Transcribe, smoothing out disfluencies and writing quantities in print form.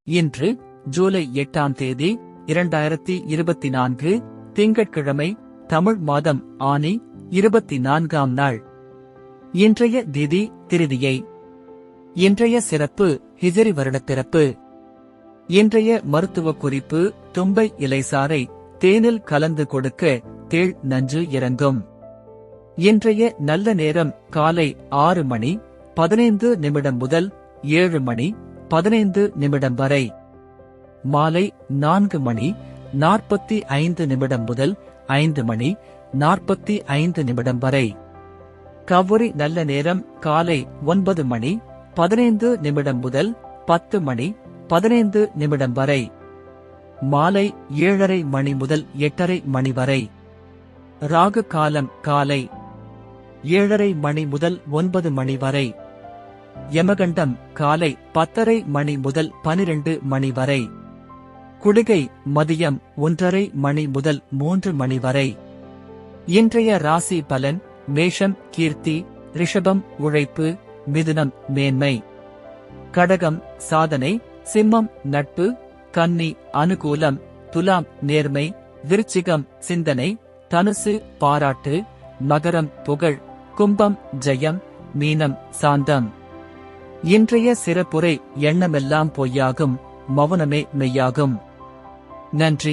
இன்று ஜூலை 8ஆம் தேதி 2024 திங்கட்கிழமை, தமிழ் மாதம் ஆனி 24ஆம் நாள். இன்றைய திதி திருதியை. இன்றைய சிறப்பு ஹிஜ்ரி வருடப் பிறப்பு. இன்றைய மருத்துவ குறிப்பு: தும்பை இலைசாறை தேனில் கலந்து கொடுக்க தேள் நஞ்சு இறங்கும். இன்றைய நல்ல நேரம் காலை 6 மணி 15 நிமிடம் முதல் 7 மணி 15 நிமிடம் வரை. மாலை 4 மணி 45 நிமிடம் முதல் 5 மணி 45 நிமிடம் வரை. கவுரி நல்ல நேரம் காலை 9 மணி 15 நிமிடம் முதல் 10 மணி 15 நிமிடம் வரை. மாலை 7:30 மணி முதல் 8:30 மணி வரை. ராகு காலம் காலை 7:30 மணி முதல் 9 மணி வரை. யமகண்டம் காலை 10:30 மணி முதல் 12 மணி வரை. குளிகை மதியம் 1:30 மணி முதல் 3 மணி வரை. இன்றைய ராசி பலன்: மேஷம் கீர்த்தி, ரிஷபம் உழைப்பு, மிதுனம் மேன்மை, கடகம் சாதனை, சிம்மம் நட்பு, கன்னி அனுகூலம், துலாம் நேர்மை, விருச்சிகம் சிந்தனை, தனுசு பாராட்டு, மகரம் புகழ், கும்பம் ஜெயம், மீனம் சாந்தம். இன்றைய சிறப்புரை: எண்ணமெல்லாம் பொய்யாகும், மௌனமே மெய்யாகும். நன்றி.